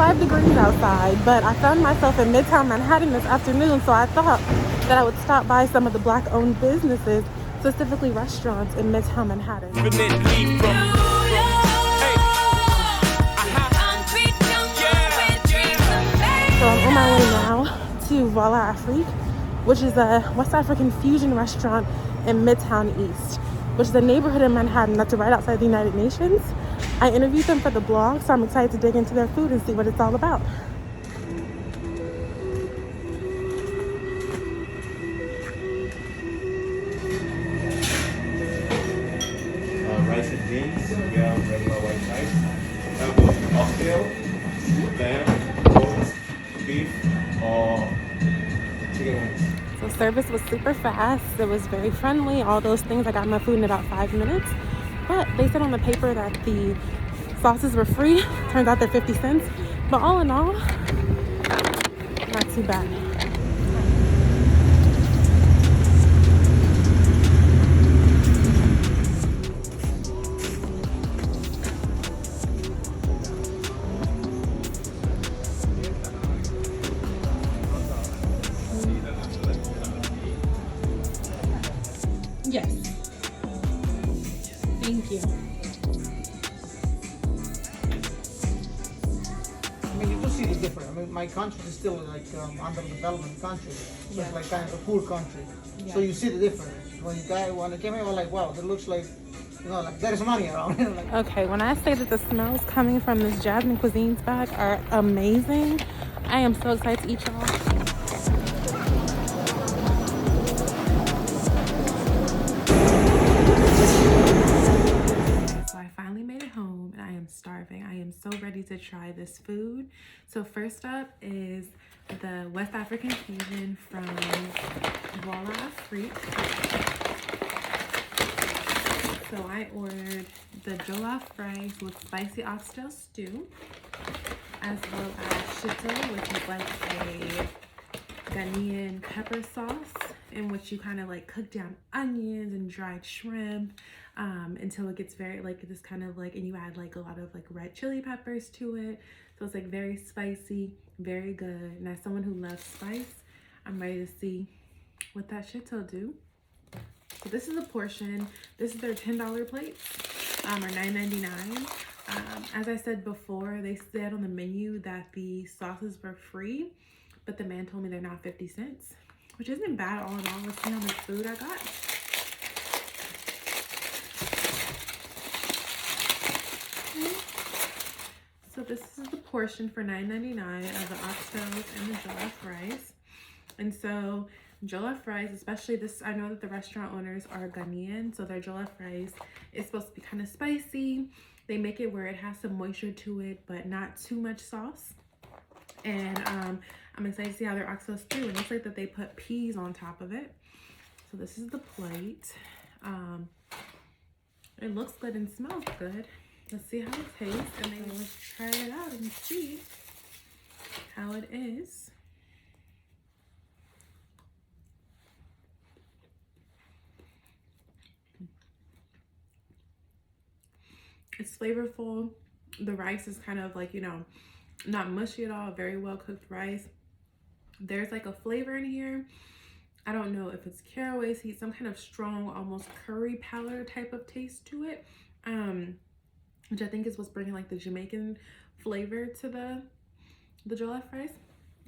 5 degrees outside, but I found myself in Midtown Manhattan this afternoon, so I thought that I would stop by some of the Black-owned businesses, specifically restaurants in Midtown Manhattan. So I'm on my way now to Voila Afrique, which is a West African fusion restaurant in Midtown East, which is a neighborhood in Manhattan that's right outside the United Nations. I interviewed them for the blog, so I'm excited to dig into their food and see what it's all about. Rice and beans, we have regular white rice. Have oxtail, lamb, goat, beef, or chicken wings. So service was super fast. It was very friendly. All those things. I got my food in about 5 minutes. But they said on the paper that the sauces were free. Turns out they're 50 cents. But all in all, not too bad. Yes. Thank you. I mean, you do see the difference. I mean, my country is still like underdevelopment country. So it's like kind of a poor country. Yeah. So you see the difference. When I came here, I was like, wow, that looks like, like there's money around. Like, okay, when I say that the smells coming from this Jasmine Cuisine's bag are amazing, I am so excited to eat y'all. Starving. I am so ready to try this food. So first up is the West African fusion from Voila Afrique. So I ordered the jollof rice with spicy oxtail stew, as well as shito, which is like a Ghanaian pepper sauce in which you kind of like cook down onions and dried shrimp until it gets very like this kind of like, and you add like a lot of like red chili peppers to it. So it's like very spicy, very good. And as someone who loves spice, I'm ready to see what that shit'll do. So this is a portion. This is their $10 plates, or $9.99. As I said before, they said on the menu that the sauces were free, but the man told me they're now 50 cents, which isn't bad all in all. Let's see how much food I got. So this is the portion for $9.99 of the oxtails and the jollof rice. And so jollof rice, especially this, I know that the restaurant owners are Ghanaian, so their jollof rice is supposed to be kind of spicy. They make it where it has some moisture to it, but not too much sauce. And I'm excited to see how their oxtails do. It looks like that they put peas on top of it. So this is the plate. It looks good and smells good. Let's see how it tastes, and then let's try it out and see how it is. It's flavorful. The rice is kind of like, not mushy at all. Very well cooked rice. There's like a flavor in here. I don't know if it's caraway seed, some kind of strong, almost curry powder type of taste to it. Which I think is what's bringing like the Jamaican flavor to the jollof rice.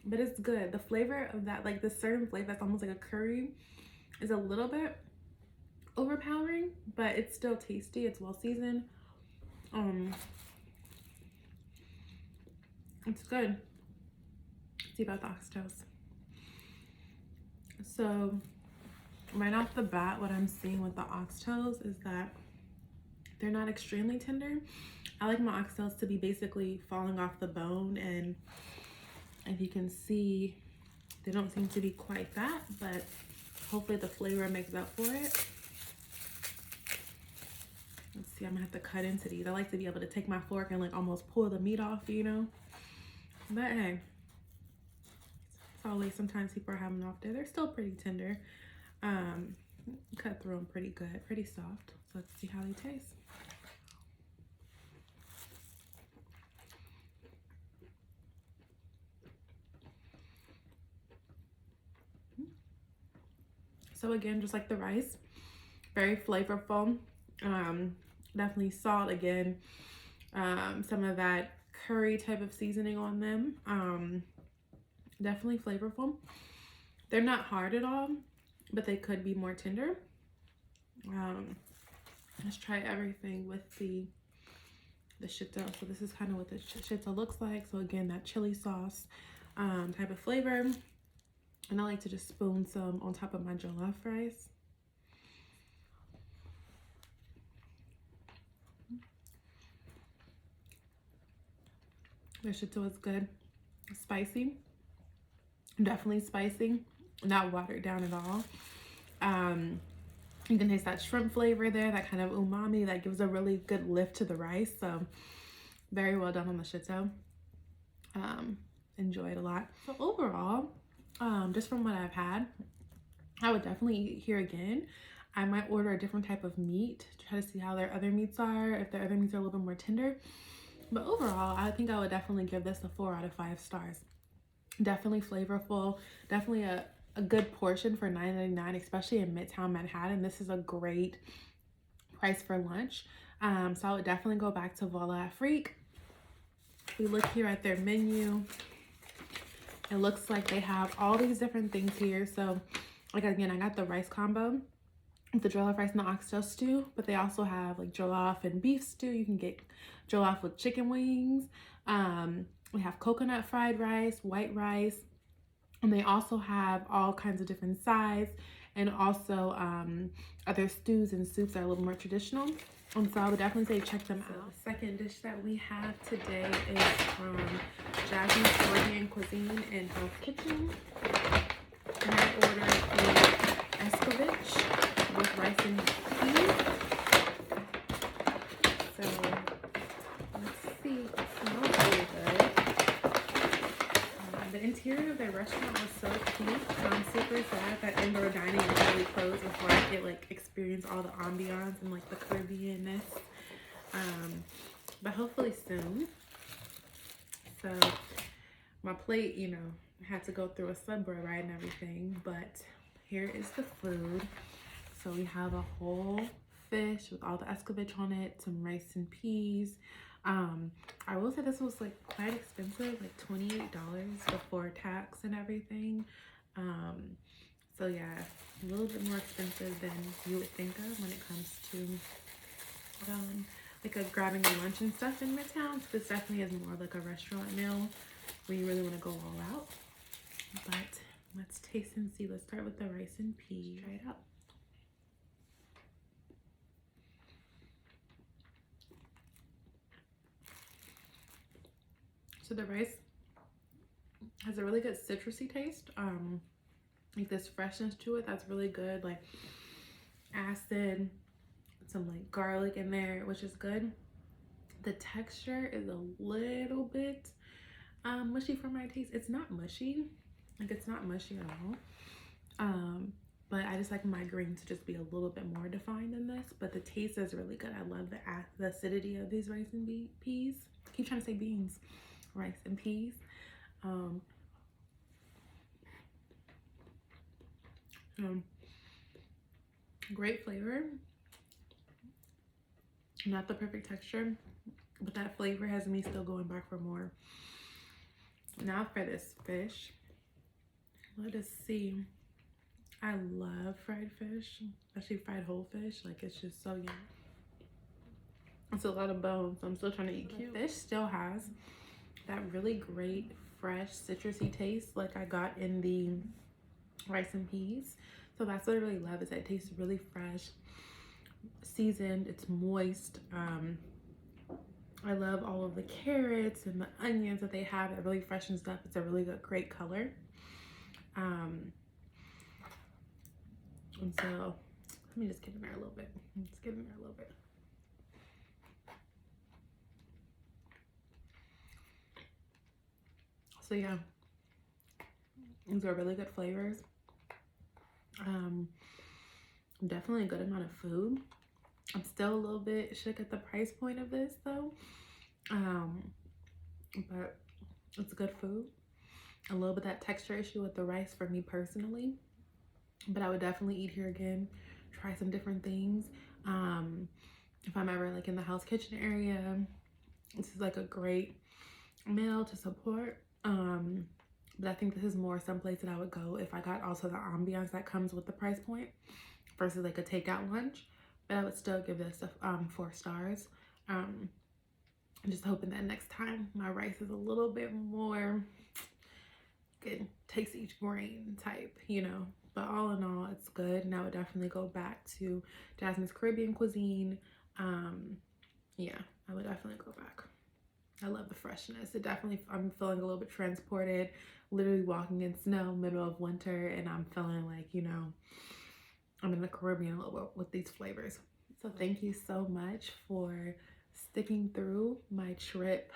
But it's good. The flavor of that, like this certain flavor that's almost like a curry, is a little bit overpowering, but it's still tasty. It's well seasoned. It's good. Let's see about the oxtails. So right off the bat, what I'm seeing with the oxtails is that they're not extremely tender. I like my oxtails to be basically falling off the bone, and if you can see, they don't seem to be quite that, but hopefully the flavor makes up for it. Let's see, I'm gonna have to cut into these. I like to be able to take my fork and like almost pull the meat off, But hey, it's always, sometimes people are having them off there. They're still pretty tender. Cut through them pretty good, pretty soft. So let's see how they taste. So again, just like the rice, very flavorful. Definitely salt again. Some of that curry type of seasoning on them. Definitely flavorful. They're not hard at all, but they could be more tender. Let's try everything with the shito. So this is kind of what the shito looks like. So again, that chili sauce type of flavor. And I like to just spoon some on top of my jollof rice. The shito is good. Spicy. Definitely spicy. Not watered down at all. You can taste that shrimp flavor there, that kind of umami that gives a really good lift to the rice. So very well done on the shito. Enjoy it a lot. So overall, just from what I've had, I would definitely eat here again. I might order a different type of meat to try to see how their other meats are, if their other meats are a little bit more tender. But overall, I think I would definitely give this a 4 out of 5 stars. Definitely flavorful, definitely a good portion for $9.99, especially in Midtown Manhattan. This is a great price for lunch. So I would definitely go back to Voila Afrique. We look here at their menu. It looks like they have all these different things here. So like again, I got the rice combo with the jollof rice and the oxtail stew, but they also have like jollof and beef stew. You can get jollof with chicken wings. We have coconut fried rice, white rice, and they also have all kinds of different sides, and also other stews and soups that are a little more traditional. And so I would definitely say check them out. The second dish that we have today is from Jasmine Cuisine and Health Kitchen. And I ordered the escovitch with rice and peas. So let's see. It smells really good. The interior of their restaurant was so cute. I'm super sad that indoor dining is really closed before I could like experience all the ambiance and like the Caribbean-ness. But hopefully soon. So my plate, you know, had to go through a subway ride and everything, but here is the food. So we have a whole fish with all the escovitch on it, some rice and peas. I will say this was like quite expensive, like $28 before tax and everything. So yeah, a little bit more expensive than you would think of when it comes to like grabbing a lunch and stuff in Midtown. So this definitely is more like a restaurant meal where you really want to go all out. But let's taste and see. Let's start with the rice and peas. Try it out. So the rice has a really good citrusy taste. Like this freshness to it that's really good. Like acid, some like garlic in there, which is good. The texture is a little bit mushy for my taste. It's not mushy. Like it's not mushy at all. But I just like my green to just be a little bit more defined than this. But the taste is really good. I love the acidity of these rice and peas. I keep trying to say beans. Rice and peas. Great flavor. Not the perfect texture, but that flavor has me still going back for more. Now for this fish, let us see. I love fried fish, especially fried whole fish. Like it's just so yummy. It's a lot of bones, so I'm still trying to eat cute. The fish still has that really great fresh citrusy taste like I got in the rice and peas. So that's what I really love, is that it tastes really fresh, seasoned, it's moist. I love all of the carrots and the onions that they have that really freshens up. It's a really good, great color. And so let me just get in there a little bit. Let's get in there a little bit. So yeah, these are really good flavors. Definitely a good amount of food. I'm still a little bit shook at the price point of this though. But it's good food. A little bit that texture issue with the rice for me personally. but I would definitely eat here again, try some different things. If I'm ever like in the house kitchen area, this is like a great meal to support. But I think this is more someplace that I would go if I got also the ambiance that comes with the price point versus like a takeout lunch. But I would still give this a 4 stars. I'm just hoping that next time my rice is a little bit more good, takes each grain type, you know. But all in all, it's good, and I would definitely go back to Jasmine's Caribbean Cuisine. Yeah, I would definitely go back. I love the freshness. It definitely, I'm feeling a little bit transported, literally walking in snow, middle of winter, and I'm feeling like, you know, I'm in the Caribbean a little bit with these flavors. So thank you so much for sticking through my trip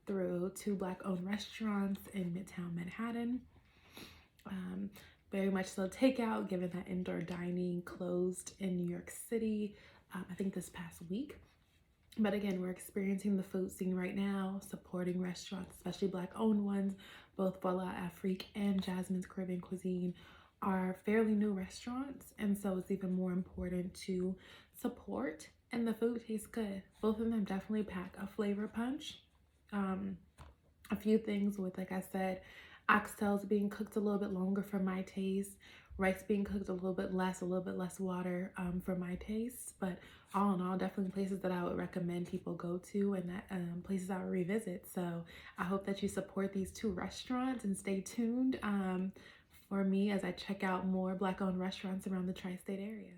through 2 Black-owned restaurants in Midtown Manhattan. Very much so takeout, given that indoor dining closed in New York City, I think this past week. But again, we're experiencing the food scene right now, supporting restaurants, especially Black-owned ones. Both Voila Afrique and Jasmine's Caribbean Cuisine are fairly new restaurants, and so it's even more important to support, and the food tastes good. Both of them definitely pack a flavor punch. A few things with, like I said, oxtails being cooked a little bit longer for my taste, rice being cooked a little bit less water for my taste. But all in all, definitely places that I would recommend people go to, and that places I would revisit. So I hope that you support these 2 restaurants and stay tuned for me as I check out more Black-owned restaurants around the tri-state area.